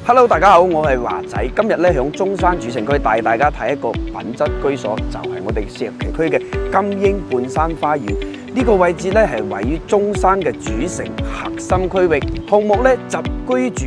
Hello， 大家好，我係華仔。今日咧響中山主城區帶大家睇一個品質居所，就係我哋石岐區嘅金鷹半山花園。呢個位置咧係位於中山嘅主城核心區域，項目咧集居住、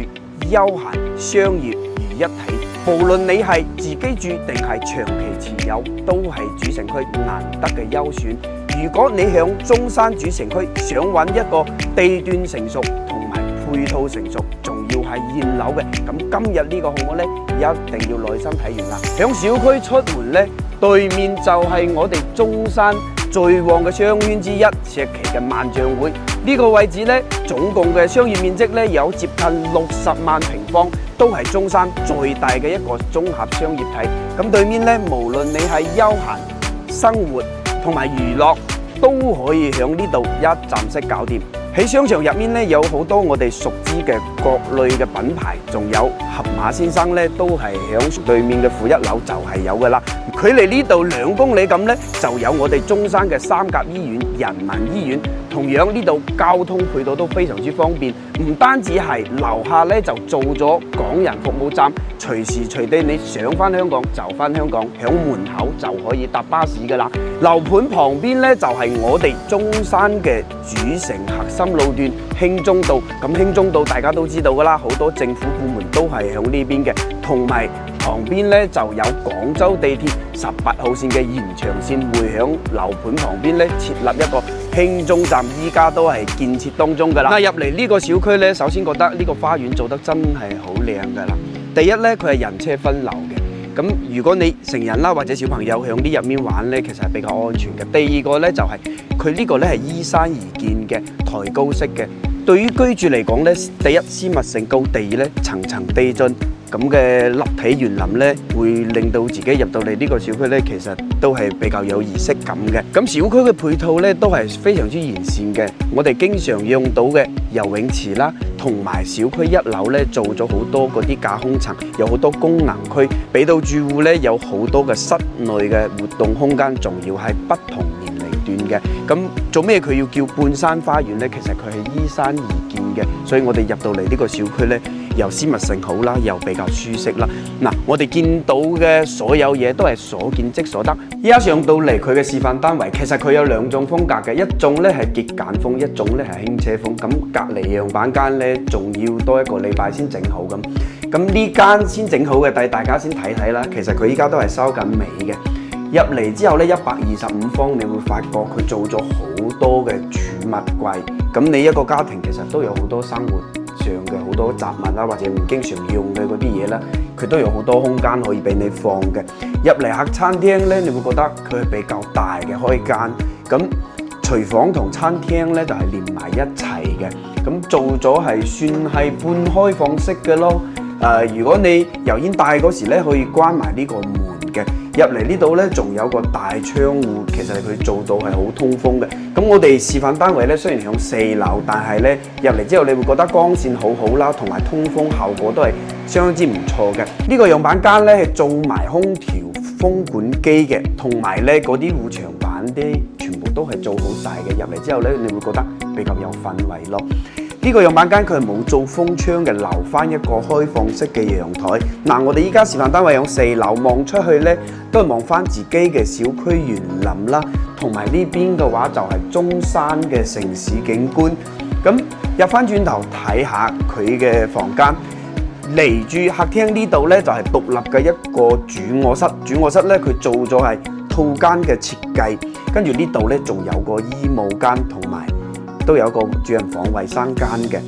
休閒、商業於一體。無論你係自己住定係長期持有，都係主城區難得嘅優選。如果你響中山主城區想揾一個地段成熟同埋配套成熟，仲要係現樓嘅，咁今日呢個項目呢，一定要耐心睇完啦。響小區出門呢，對面就係我哋中山最旺嘅商圈之一石岐嘅萬象匯。呢個位置呢，總共嘅商業面積呢，有接近60萬平方，都係中山最大嘅一個綜合商業體。咁對面呢，無論你係休閒、生活同埋娛樂，都可以響呢度一站式搞掂。喺商場入面咧，有好多我哋熟知嘅各類嘅品牌，仲有盒馬先生咧，都係響對面嘅負一樓就係有噶啦。距離呢度2公里咁咧，就有我哋中山嘅三甲醫院、人民醫院。同樣呢度交通配套都非常之方便，唔單止係樓下咧就做咗港人服務站，隨時隨地你想翻香港就翻香港，響門口就可以搭巴士噶啦。樓盤旁邊咧就係我哋中山嘅主城核心路段興中道，咁興中道大家都知道噶啦，好多政府部門都係響呢邊嘅，同埋旁邊咧就有廣州地鐵18號線嘅延長線會響樓盤旁邊咧設立一個興中站，依家都係建設當中噶啦。入嚟呢個小區咧，首先覺得呢個花園做得真係好靚噶啦。第一咧，佢係人車分流嘅。咁如果你成人啦或者小朋友響呢入面玩咧，其實係比較安全嘅。第二個咧就係佢呢個咧係依山而建嘅抬高式嘅，對於居住嚟講咧，第一私密性高，第二咧層層地進咁嘅立體園林咧，會令到自己入到嚟呢個小區咧，其實都係比較有儀式感嘅。咁小區嘅配套咧都係非常之完善嘅，我哋經常用到嘅游泳池啦，同埋小區1樓咧做咗好多嗰啲架空層，有好多功能區，俾到住戶咧有好多嘅室內嘅活動空間，仲要係不同年齡段嘅。咁做咩佢要叫半山花園咧？其實佢係依山而建嘅，所以我哋入到嚟呢個小區咧，又私密性好啦，又比較舒適啦。嗱，我哋見到嘅所有嘢都係所見即所得。依家上到嚟佢嘅示範單位，其實佢有2種風格嘅，一種咧係極簡風，一種咧係輕車風。咁隔離樣板間咧，仲要多1個禮拜先整好咁。咁呢間先整好嘅，大家先睇睇啦。其實佢依家都係收緊尾嘅。入嚟之後咧，125方，你會發覺佢做咗好多嘅儲物櫃。咁你一個家庭其實都有好多生活上嘅好多雜物啦，或者唔經常用嘅嗰啲嘢啦，佢都有好多空間可以俾你放嘅。入嚟客餐廳咧，你會覺得佢係比較大嘅開間。咁廚房同餐廳咧就係連埋一齊嘅。咁做咗係算係半開放式嘅咯。如果你油煙大嗰時咧，可以關埋呢個門嘅。入嚟呢度咧，仲有個大窗戶，其實佢做到係好通風嘅。咁我哋示範單位咧，雖然響4樓，但係咧入嚟之後，你會覺得光線好好啦，同埋通風效果都係相當之唔錯嘅。呢個樣板間咧係做埋空調風管機嘅，同埋咧嗰啲護牆板啲全部都係做好晒嘅。入嚟之後咧，你會覺得比較有氛圍咯。呢個樣板間佢係冇做封窗嘅，留翻一個開放式嘅陽台。嗱，我哋依家示範單位響4樓，望出去咧都係望翻自己嘅小區園林啦，同埋呢邊嘅話就係中山嘅城市景觀。咁入翻轉頭睇下佢嘅房間，離住客廳呢度咧就係獨立嘅一個主臥室。主臥室咧佢做咗係套間嘅設計，跟住呢度咧仲有個衣帽間同埋，都有個主人房、衞生間嘅。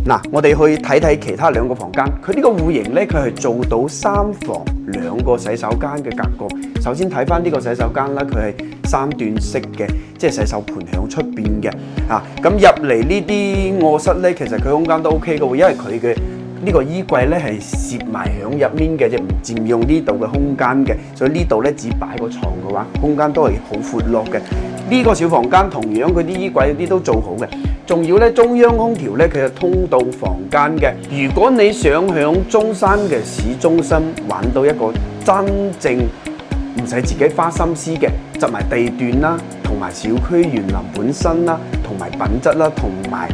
嗱，我哋去睇睇其他2個房間。佢呢個戶型咧，佢係做到3房2個洗手間嘅格局。首先睇翻呢個洗手間啦，佢係3段式嘅，即係洗手盤響出邊嘅。咁入嚟呢啲臥室咧，其實佢空間都 OK 嘅喎，因為佢嘅呢個衣櫃咧係攝埋響入面嘅，即唔佔用呢度嘅空間嘅，所以呢度咧只擺個床嘅話，空間都係好闊落嘅。呢個小房間同樣佢啲衣櫃啲都做好嘅，仲要咧中央空調咧佢係通到房間嘅。如果你想響中山嘅市中心玩到一個真正唔使自己花心思嘅，集埋地段啦，同埋小區園林本身啦，同埋品質啦，同埋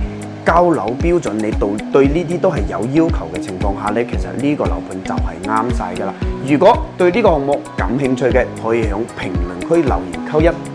交樓標準，你對呢啲都係有要求嘅情況下咧，其實呢個樓盤就係啱晒㗎啦。如果對呢個項目感興趣嘅，可以喺評論區留言扣一。